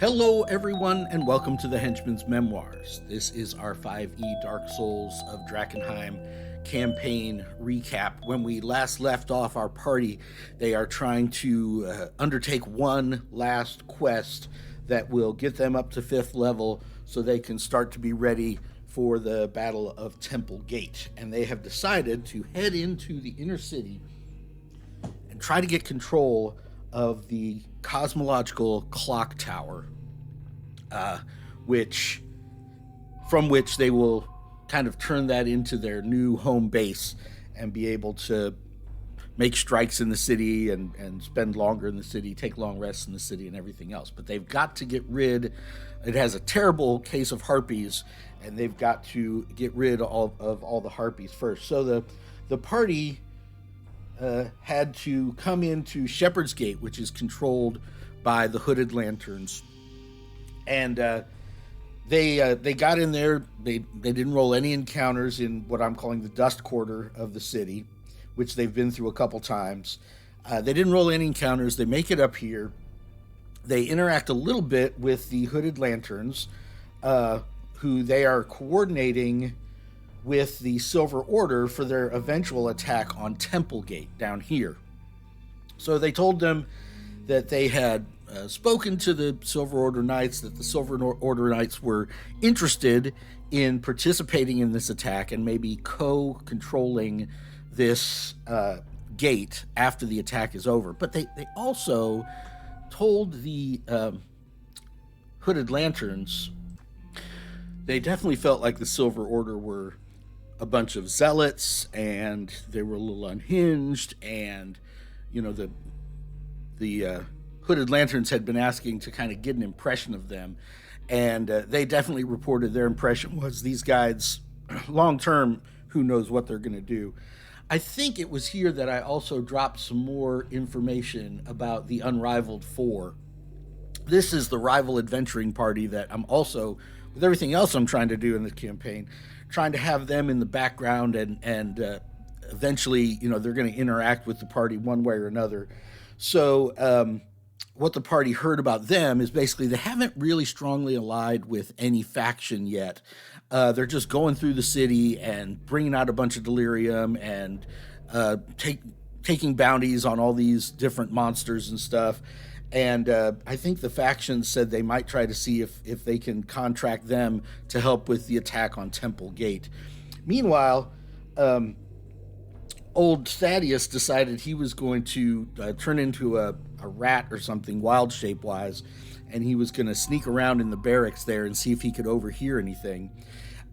Hello, everyone, and welcome to the Henchman's Memoirs. This is our 5e Dark Souls of Drakkenheim campaign recap. When we last left off our party, they are trying to undertake one last quest that will get them up to 5th level so they can start to be ready for the Battle of Temple Gate. And they have decided to head into the inner city and try to get control of the Cosmological Clocktower, from which they will kind of turn that into their new home base and be able to make strikes in the city and spend longer in the city, take long rests in the city and everything else. But they've got to get rid, it has a terrible case of harpies, and they've got to get rid of all the harpies first. So the party had to come into Shepherd's Gate, which is controlled by the Hooded Lanterns, and they got in there. They didn't roll any encounters in what I'm calling the dust quarter of the city, which they've been through a couple times. They didn't roll any encounters. They make it up here. They interact a little bit with the Hooded Lanterns, who they are coordinating with the Silver Order for their eventual attack on Temple Gate down here. So they told them that they had spoken to the Silver Order Knights, that the Silver Order Knights were interested in participating in this attack and maybe co-controlling this gate after the attack is over. But they also told the Hooded Lanterns they definitely felt like the Silver Order were a bunch of zealots, and they were a little unhinged, and the Hooded Lanterns had been asking to kind of get an impression of them, and they definitely reported their impression was these guys, long term, who knows what they're going to do. I think it was here that I also dropped some more information about the Unrivaled Four. This is the rival adventuring party that I'm also, with everything else I'm trying to do in this campaign, trying to have them in the background, and eventually, they're going to interact with the party one way or another. So what the party heard about them is basically they haven't really strongly allied with any faction yet. They're just going through the city and bringing out a bunch of delirium and taking bounties on all these different monsters and stuff. And I think the faction said they might try to see if they can contract them to help with the attack on Temple Gate. Meanwhile, old Thaddeus decided he was going to turn into a rat or something, wild shape-wise, and he was going to sneak around in the barracks there and see if he could overhear anything.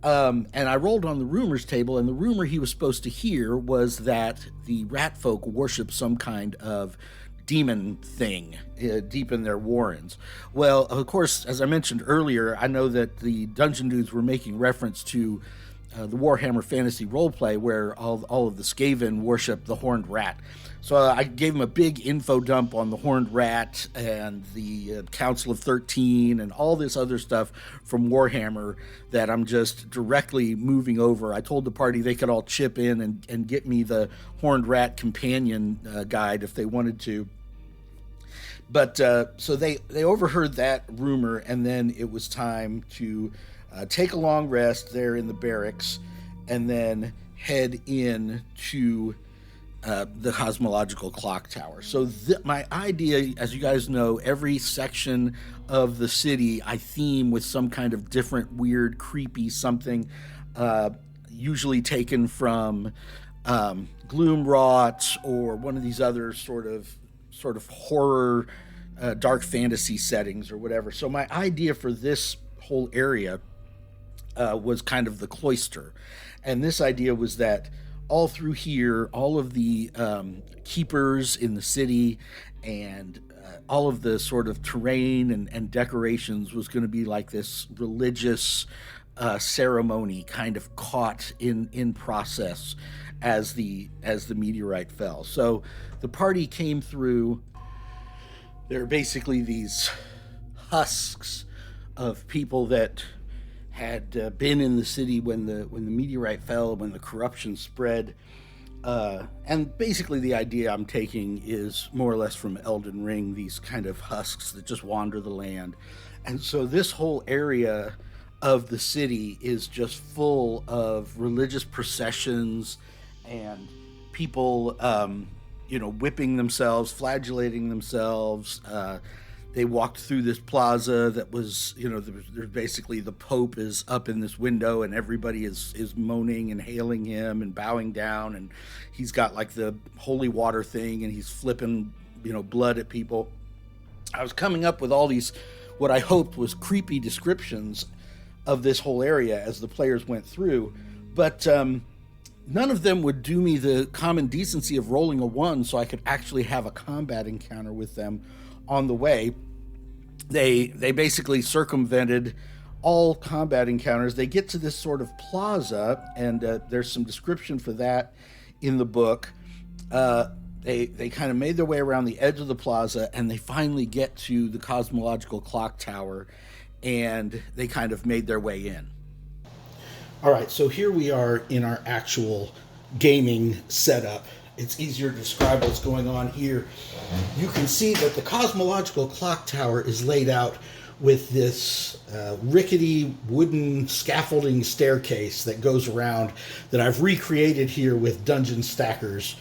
And I rolled on the rumors table, and the rumor he was supposed to hear was that the rat folk worship some kind of demon thing deep in their warrens. Well, of course, as I mentioned earlier, I know that the Dungeon Dudes were making reference to the Warhammer Fantasy roleplay where all of the Skaven worship the Horned Rat. So I gave him a big info dump on the Horned Rat and the Council of 13 and all this other stuff from Warhammer that I'm just directly moving over. I told the party they could all chip in and get me the Horned Rat companion guide if they wanted to. But so they overheard that rumor, and then it was time to take a long rest there in the barracks and then head in to the Cosmological Clocktower. So my idea, as you guys know, every section of the city I theme with some kind of different, weird, creepy something, usually taken from Gloomrot or one of these other sort of horror, dark fantasy settings or whatever. So my idea for this whole area was kind of the cloister. And this idea was that all through here, all of the keepers in the city and all of the sort of terrain and decorations was going to be like this religious ceremony kind of caught in process as the meteorite fell. So the party came through. There are basically these husks of people that had been in the city when the meteorite fell, when the corruption spread, And basically, the idea I'm taking is more or less from Elden Ring, these kind of husks that just wander the land. And so, this whole area of the city is just full of religious processions and people, whipping themselves, flagellating themselves. They walked through this plaza that was, there's basically the Pope is up in this window and everybody is moaning and hailing him and bowing down. And he's got like the holy water thing and he's flipping, blood at people. I was coming up with all these, what I hoped was creepy descriptions of this whole area as the players went through. But none of them would do me the common decency of rolling a 1 so I could actually have a combat encounter with them on the way. They basically circumvented all combat encounters. They get to this sort of plaza, and there's some description for that in the book. They kind of made their way around the edge of the plaza, and they finally get to the Cosmological Clocktower, and they kind of made their way in. All right, so here we are in our actual gaming setup. It's easier to describe what's going on here. You can see that the Cosmological Clocktower is laid out with this rickety wooden scaffolding staircase that goes around that I've recreated here with dungeon stackers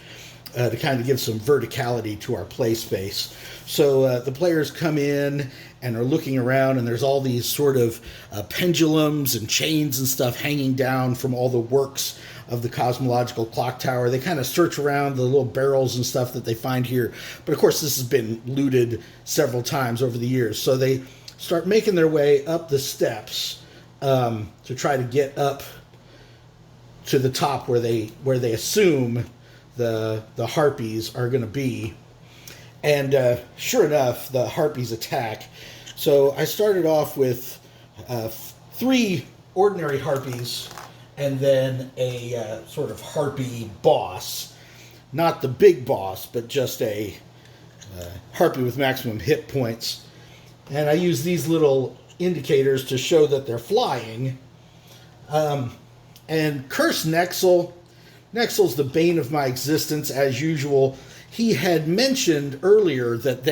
to kind of give some verticality to our play space. So the players come in and are looking around, and there's all these sort of pendulums and chains and stuff hanging down from all the works of the Cosmological Clocktower. They kind of search around the little barrels and stuff that they find here. But of course, this has been looted several times over the years. So they start making their way up the steps to try to get up to the top where they assume the harpies are going to be. And sure enough, the harpies attack. So I started off with 3 ordinary harpies and then a sort of harpy boss. Not the big boss, but just a harpy with maximum hit points. And I use these little indicators to show that they're flying. And curse Nexel. Nexel's the bane of my existence, as usual. He had mentioned earlier that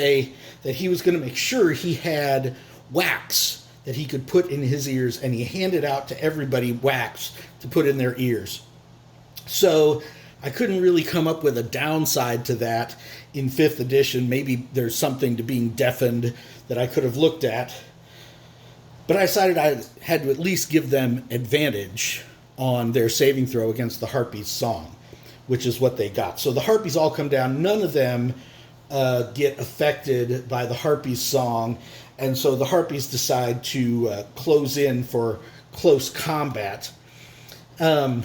he was going to make sure he had wax that he could put in his ears, and he handed out to everybody wax to put in their ears. So I couldn't really come up with a downside to that in 5th edition. Maybe there's something to being deafened that I could have looked at. But I decided I had to at least give them advantage on their saving throw against the Harpies' song, which is what they got. So the Harpies all come down. None of them get affected by the Harpies' song. And so the Harpies decide to close in for close combat. So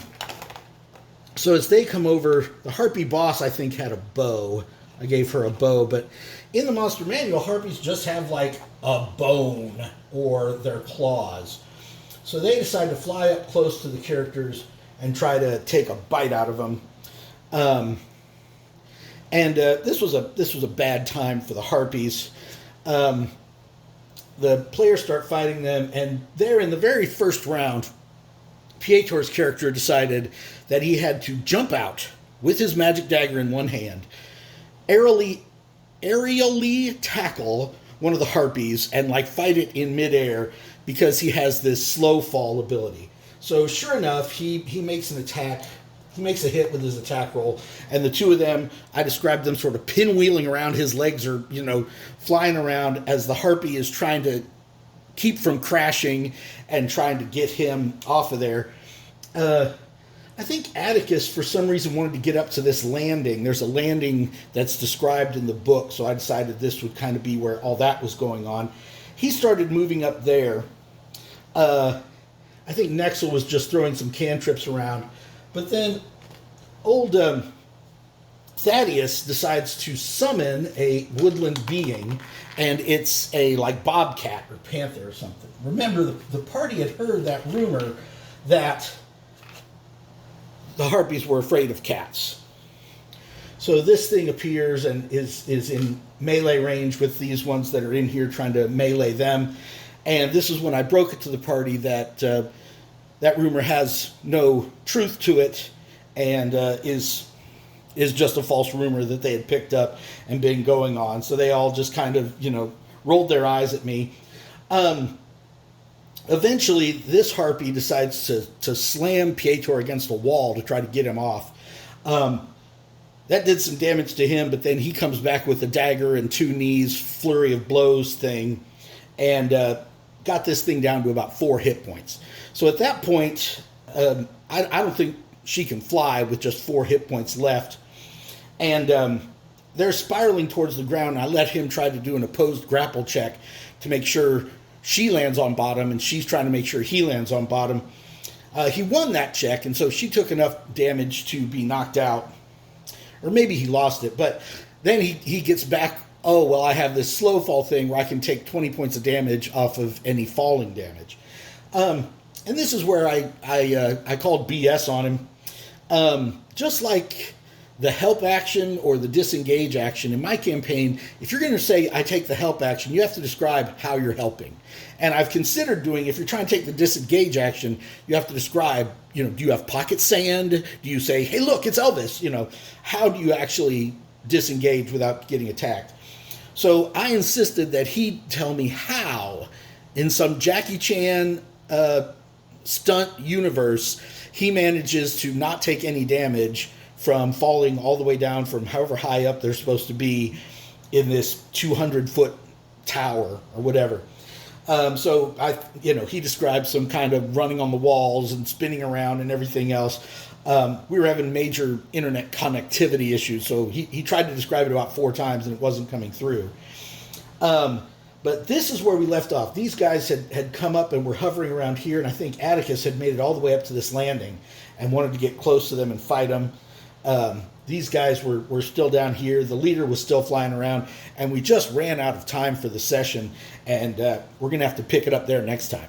as they come over, the Harpy boss, I think, had a bow. I gave her a bow. But in the Monster Manual, Harpies just have like a bone or their claws. So they decide to fly up close to the characters and try to take a bite out of them. This was a bad time for the Harpies. The players start fighting them, and there in the very first round, Pietor's character decided that he had to jump out with his magic dagger in one hand, aerially tackle one of the Harpies and fight it in midair because he has this slow fall ability. So sure enough, he makes an attack. He makes a hit with his attack roll, and the two of them, I described them sort of pinwheeling around. His legs are, flying around as the Harpy is trying to keep from crashing and trying to get him off of there. I think Atticus, for some reason, wanted to get up to this landing. There's a landing that's described in the book, so I decided this would kind of be where all that was going on. He started moving up there. I think Nexel was just throwing some cantrips around. But then old Thaddeus decides to summon a woodland being, and it's a bobcat or panther or something. Remember, the party had heard that rumor that the Harpies were afraid of cats. So this thing appears and is in melee range with these ones that are in here trying to melee them. And this is when I broke it to the party that that rumor has no truth to it and is is just a false rumor that they had picked up and been going on. So they all just kind of, rolled their eyes at me. Eventually, this harpy decides to slam Pietro against a wall to try to get him off. That did some damage to him, but then he comes back with a dagger and 2 knees, flurry of blows thing, and got this thing down to about 4 hit points. So at that point, I don't think she can fly with just 4 hit points left. And they're spiraling towards the ground. I let him try to do an opposed grapple check to make sure she lands on bottom, and she's trying to make sure he lands on bottom. He won that check, and so she took enough damage to be knocked out. Or maybe he lost it, but then he gets back. Oh, well, I have this slow fall thing where I can take 20 points of damage off of any falling damage. And this is where I called BS on him. Just like the help action or the disengage action, in my campaign, if you're going to say I take the help action, you have to describe how you're helping. And I've considered doing, if you're trying to take the disengage action, you have to describe, do you have pocket sand? Do you say, hey, look, it's Elvis? How do you actually disengage without getting attacked? So I insisted that he tell me how, in some Jackie Chan stunt universe, he manages to not take any damage from falling all the way down from however high up they're supposed to be in this 200-foot tower or whatever. So he described some kind of running on the walls and spinning around and everything else. We were having major internet connectivity issues, so he tried to describe it about 4 times and it wasn't coming through. But this is where we left off. These guys had come up and were hovering around here, and I think Atticus had made it all the way up to this landing and wanted to get close to them and fight them. These guys were still down here. The leader was still flying around, and we just ran out of time for the session, and we're going to have to pick it up there next time.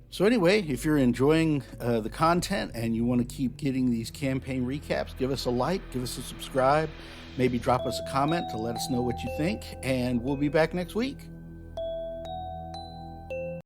So anyway, if you're enjoying the content and you want to keep getting these campaign recaps, give us a like, give us a subscribe, maybe drop us a comment to let us know what you think, and we'll be back next week.